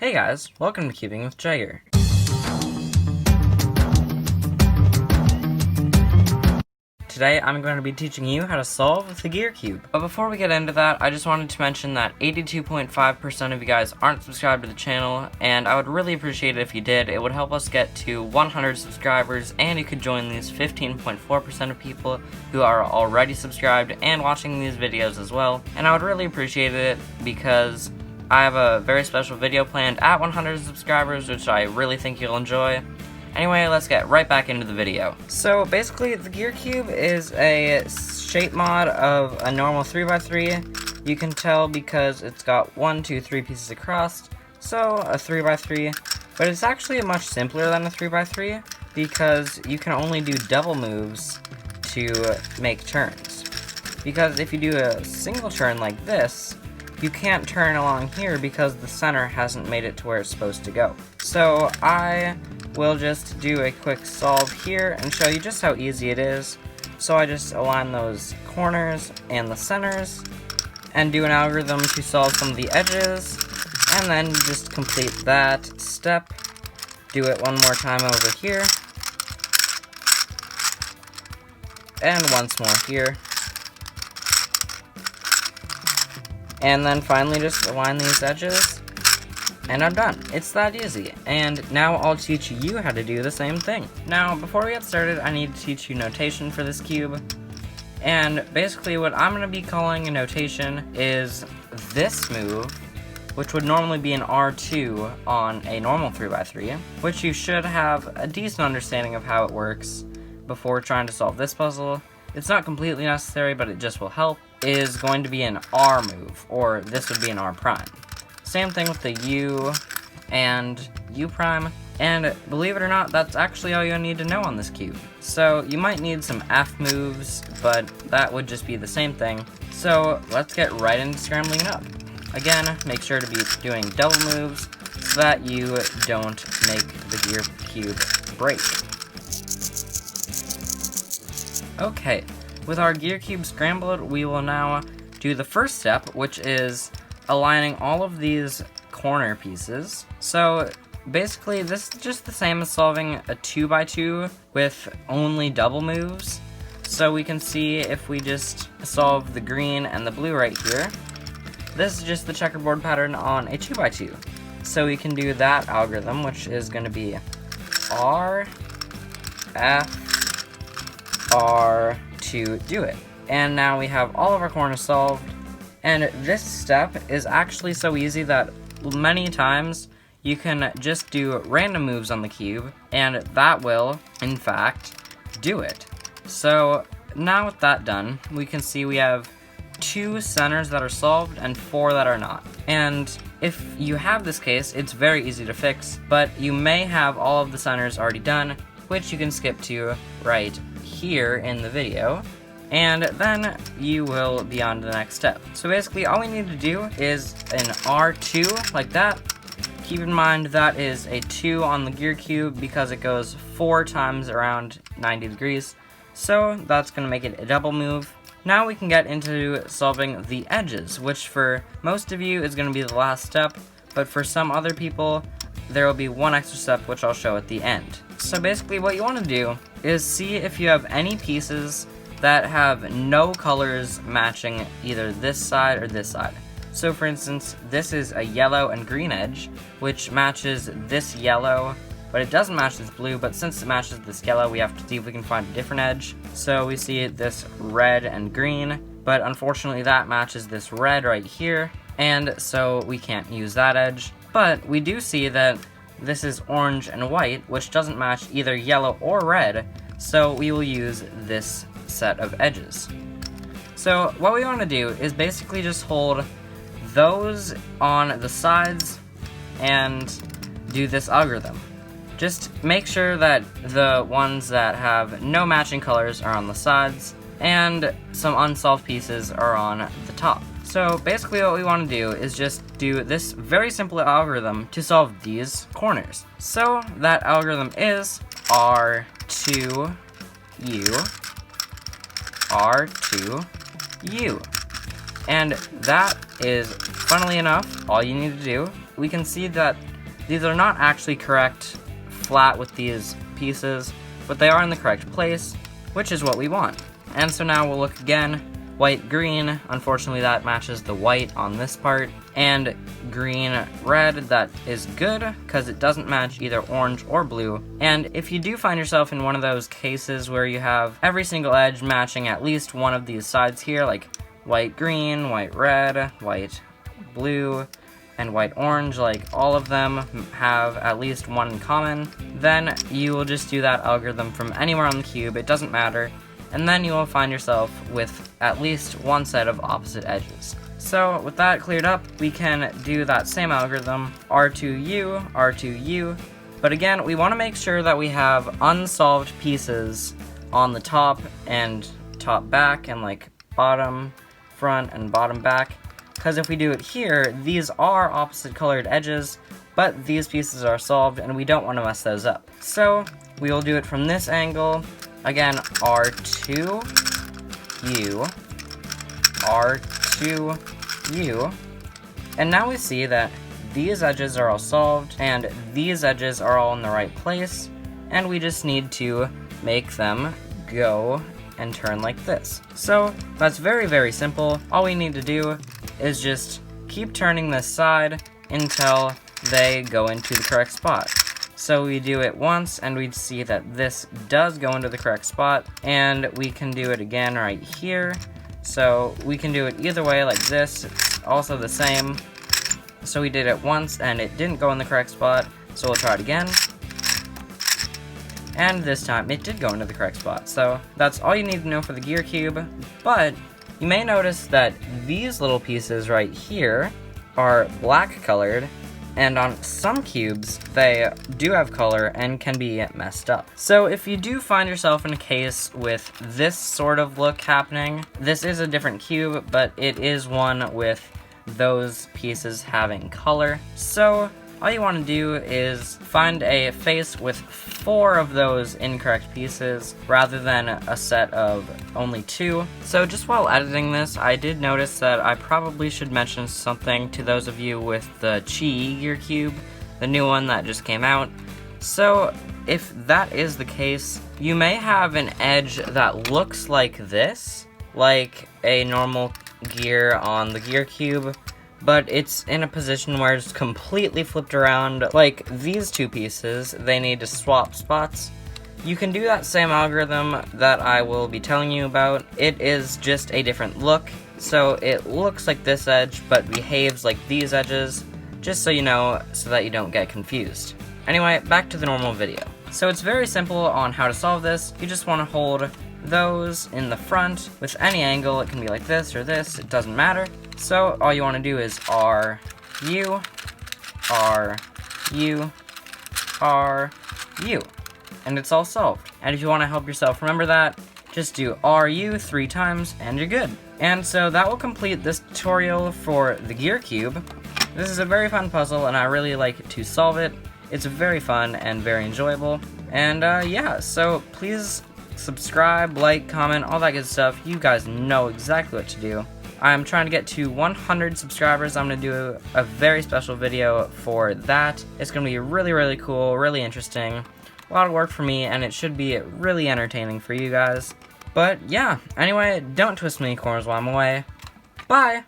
Hey guys, welcome to Cubing with Jagger. Today I'm going to be teaching you how to solve the gear cube. But before we get into that, I just wanted to mention that 82.5% of you guys aren't subscribed to the channel, and I would really appreciate it if you did. It would help us get to 100 subscribers, and you could join these 15.4% of people who are already subscribed and watching these videos as well. And I would really appreciate it because I have a very special video planned at 100 subscribers, which I really think you'll enjoy. Anyway, let's get right back into the video. So basically, the gear cube is a shape mod of a normal 3x3. You can tell because it's got 1, 2, 3 pieces across, so a 3x3. But it's actually much simpler than a 3x3 because you can only do double moves to make turns. Because if you do a single turn like this, you can't turn along here because the center hasn't made it to where it's supposed to go. So I will just do a quick solve here and show you just how easy it is. So I just align those corners and the centers and do an algorithm to solve some of the edges, and then just complete that step. Do it one more time over here, and once more here. And then finally just align these edges, and I'm done. It's that easy. And now I'll teach you how to do the same thing. Now, before we get started, I need to teach you notation for this cube. And basically what I'm going to be calling a notation is this move, which would normally be an R2 on a normal 3x3, which you should have a decent understanding of how it works before trying to solve this puzzle. It's not completely necessary, but it just will help. Is going to be an R move, or this would be an R prime. Same thing with the U and U prime, and believe it or not, that's actually all you need to know on this cube. So you might need some F moves, but that would just be the same thing. So let's get right into scrambling it up. Again, make sure to be doing double moves so that you don't make the gear cube break. Okay, with our gear cube scrambled, we will now do the first step, which is aligning all of these corner pieces. So basically this is just the same as solving a 2x2 with only double moves. So we can see if we just solve the green and the blue right here, this is just the checkerboard pattern on a 2x2. So we can do that algorithm, which is going to be R, F, R to do it. And now we have all of our corners solved. And this step is actually so easy that many times you can just do random moves on the cube, and that will, in fact, do it. So now with that done, we can see we have 2 centers that are solved and 4 that are not. And if you have this case, it's very easy to fix, but you may have all of the centers already done, which you can skip to right here in the video. And then you will be on to the next step. So basically all we need to do is an R2 like that. Keep in mind that is a 2 on the gear cube because it goes 4 times around 90 degrees. So that's going to make it a double move. Now we can get into solving the edges, which for most of you is going to be the last step, but for some other people there will be one extra step which I'll show at the end. So basically what you want to do is see if you have any pieces that have no colors matching either this side or this side. So for instance, this is a yellow and green edge, which matches this yellow, but it doesn't match this blue, but since it matches this yellow, we have to see if we can find a different edge. So we see this red and green, but unfortunately that matches this red right here, and so we can't use that edge. But we do see that this is orange and white, which doesn't match either yellow or red, so we will use this set of edges. So what we want to do is basically just hold those on the sides and do this algorithm. Just make sure that the ones that have no matching colors are on the sides and some unsolved pieces are on the top. So basically what we want to do is just do this very simple algorithm to solve these corners. So that algorithm is R2, U, R2, U. And that is, funnily enough, all you need to do. We can see that These are not actually correct flat with these pieces, but they are in the correct place, which is what we want. And so now we'll look again. White, green, unfortunately that matches the white on this part, and green, red, that is good, because it doesn't match either orange or blue. And if you do find yourself in one of those cases where you have every single edge matching at least one of these sides here, like white, green, white, red, white, blue, and white, orange, like all of them have at least one in common, then you will just do that algorithm from anywhere on the cube, it doesn't matter. And then you will find yourself with at least one set of opposite edges. So with that cleared up, we can do that same algorithm, R2U, R2U, but again, we want to make sure that we have unsolved pieces on the top and top back, and like bottom front and bottom back, because if we do it here, these are opposite colored edges, but these pieces are solved and we don't want to mess those up. So we will do it from this angle. Again, R2, U, R2, U, and now we see that these edges are all solved, and these edges are all in the right place, and we just need to make them go and turn like this. So, that's very, very simple. All we need to do is just keep turning this side until they go into the correct spot. So we do it once, and we'd see that this does go into the correct spot, and we can do it again right here. So we can do it either way, like this. It's also the same. So we did it once, and it didn't go in the correct spot, so we'll try it again. And this time, it did go into the correct spot. So that's all you need to know for the gear cube, but you may notice that these little pieces right here are black colored, and on some cubes, they do have color and can be messed up. So if you do find yourself in a case with this sort of look happening, this is a different cube, but it is one with those pieces having color. So all you want to do is find a face with 4 of those incorrect pieces rather than a set of only 2. So just while editing this, I did notice that I probably should mention something to those of you with the Chi gear cube, the new one that just came out. So if that is the case, you may have an edge that looks like this, like a normal gear on the gear cube, but it's in a position where it's completely flipped around. Like these 2 pieces, they need to swap spots. You can do that same algorithm that I will be telling you about. It is just a different look, so it looks like this edge, but behaves like these edges, just so you know, so that you don't get confused. Anyway, back to the normal video. So it's very simple on how to solve this. You just want to hold those in the front with any angle. It can be like this or this, it doesn't matter. So all you want to do is R, U, R, U, R, U, and it's all solved. And if you want to help yourself remember that, just do RU 3 times and you're good. And so that will complete this tutorial for the gear cube. This is a very fun puzzle and I really like to solve it. It's very fun and very enjoyable. And yeah, so please subscribe, like, comment, all that good stuff. You guys know exactly what to do. I'm trying to get to 100 subscribers. I'm going to do a very special video for that. It's going to be really, really cool, really interesting. A lot of work for me, and it should be really entertaining for you guys. But yeah, anyway, don't twist me corners while I'm away. Bye!